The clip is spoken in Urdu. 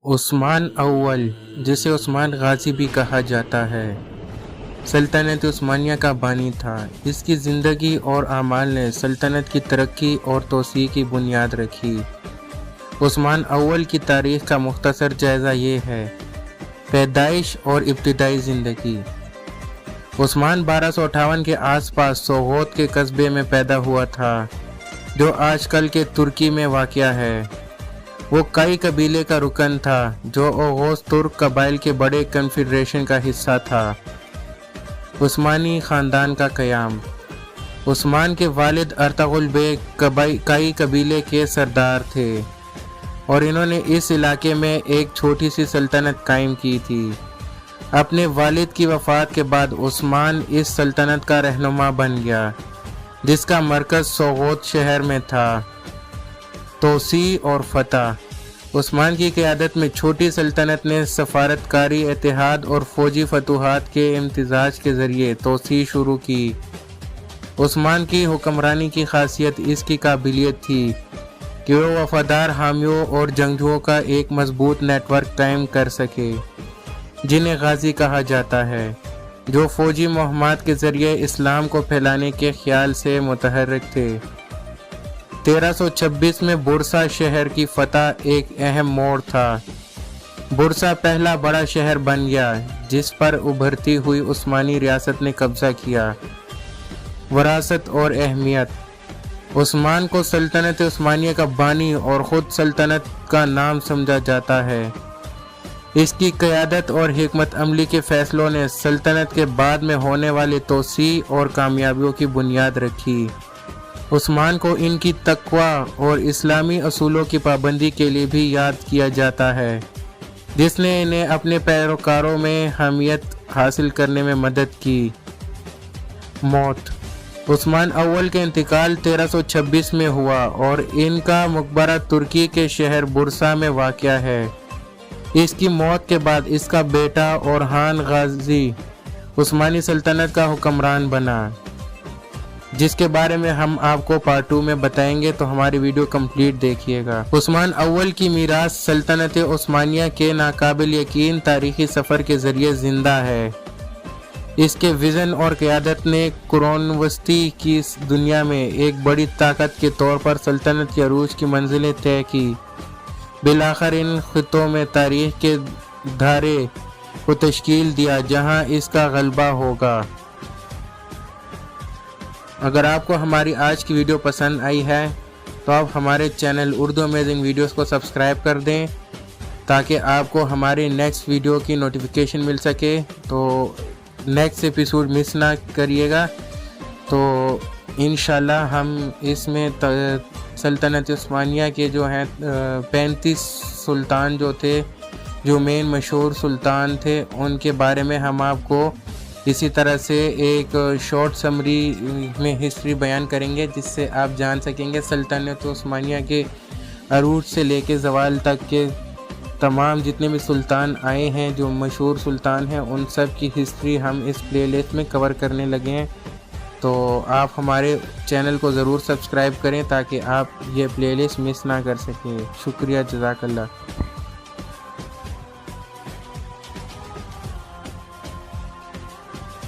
عثمان اول، جسے عثمان غازی بھی کہا جاتا ہے، سلطنت عثمانیہ کا بانی تھا۔ اس کی زندگی اور اعمال نے سلطنت کی ترقی اور توسیع کی بنیاد رکھی۔ عثمان اول کی تاریخ کا مختصر جائزہ یہ ہے۔ پیدائش اور ابتدائی زندگی۔ عثمان 1258 کے آس پاس سوغوت کے قصبے میں پیدا ہوا تھا، جو آج کل کے ترکی میں واقع ہے۔ وہ کئی قبیلے کا رکن تھا، جو اوغوز ترک قبائل کے بڑے کنفیڈریشن کا حصہ تھا۔ عثمانی خاندان کا قیام۔ عثمان کے والد ارطغرل بیگ کئی قبیلے کے سردار تھے اور انہوں نے اس علاقے میں ایک چھوٹی سی سلطنت قائم کی تھی۔ اپنے والد کی وفات کے بعد عثمان اس سلطنت کا رہنما بن گیا، جس کا مرکز سوغوت شہر میں تھا۔ توسیع اور فتح۔ عثمان کی قیادت میں چھوٹی سلطنت نے سفارتکاری اتحاد اور فوجی فتوحات کے امتزاج کے ذریعے توسیع شروع کی۔ عثمان کی حکمرانی کی خاصیت اس کی قابلیت تھی کہ وہ وفادار حامیوں اور جنگجوؤں کا ایک مضبوط نیٹ ورک قائم کر سکے، جنہیں غازی کہا جاتا ہے، جو فوجی مہمات کے ذریعے اسلام کو پھیلانے کے خیال سے متحرک تھے۔ 1326 میں برسا شہر کی فتح ایک اہم موڑ تھا۔ برسا پہلا بڑا شہر بن گیا جس پر ابھرتی ہوئی عثمانی ریاست نے قبضہ کیا۔ وراثت اور اہمیت۔ عثمان کو سلطنت عثمانیہ کا بانی اور خود سلطنت کا نام سمجھا جاتا ہے۔ اس کی قیادت اور حکمت عملی کے فیصلوں نے سلطنت کے بعد میں ہونے والے توسیع اور کامیابیوں کی بنیاد رکھی۔ عثمان کو ان کی تقوی اور اسلامی اصولوں کی پابندی کے لیے بھی یاد کیا جاتا ہے، جس نے انہیں اپنے پیروکاروں میں حمیت حاصل کرنے میں مدد کی۔ موت۔ عثمان اول کے انتقال 1326 میں ہوا اور ان کا مقبرہ ترکی کے شہر برسا میں واقع ہے۔ اس کی موت کے بعد اس کا بیٹا اورحان غازی عثمانی سلطنت کا حکمران بنا، جس کے بارے میں ہم آپ کو پارٹ 2 میں بتائیں گے، تو ہماری ویڈیو کمپلیٹ دیکھیے گا۔ عثمان اول کی میراث سلطنت عثمانیہ کے ناقابل یقین تاریخی سفر کے ذریعے زندہ ہے۔ اس کے وژن اور قیادت نے قرون وسطی کی دنیا میں ایک بڑی طاقت کے طور پر سلطنت کے عروج کی منزلیں طے کی۔ بالآخر ان خطوں میں تاریخ کے دھارے کو تشکیل دیا جہاں اس کا غلبہ ہوگا۔ اگر آپ کو ہماری آج کی ویڈیو پسند آئی ہے تو آپ ہمارے چینل اردو امیزنگ ویڈیوز کو سبسکرائب کر دیں تاکہ آپ کو ہماری نیکسٹ ویڈیو کی نوٹیفیکیشن مل سکے، تو نیکسٹ ایپیسوڈ مس نہ کریے گا۔ تو انشاءاللہ ہم اس میں سلطنت عثمانیہ کے جو ہیں 35 سلطان جو تھے، جو مین مشہور سلطان تھے، ان کے بارے میں ہم آپ کو اسی طرح سے ایک شارٹ سمری میں ہسٹری بیان کریں گے، جس سے آپ جان سکیں گے سلطنت عثمانیہ کے عروج سے لے کے زوال تک کے تمام جتنے بھی سلطان آئے ہیں، جو مشہور سلطان ہیں، ان سب کی ہسٹری ہم اس پلے لسٹ میں کور کرنے لگے ہیں۔ تو آپ ہمارے چینل کو ضرور سبسکرائب کریں تاکہ آپ یہ پلے لسٹ مس نہ کر سکیں۔ شکریہ، جزاک اللہ۔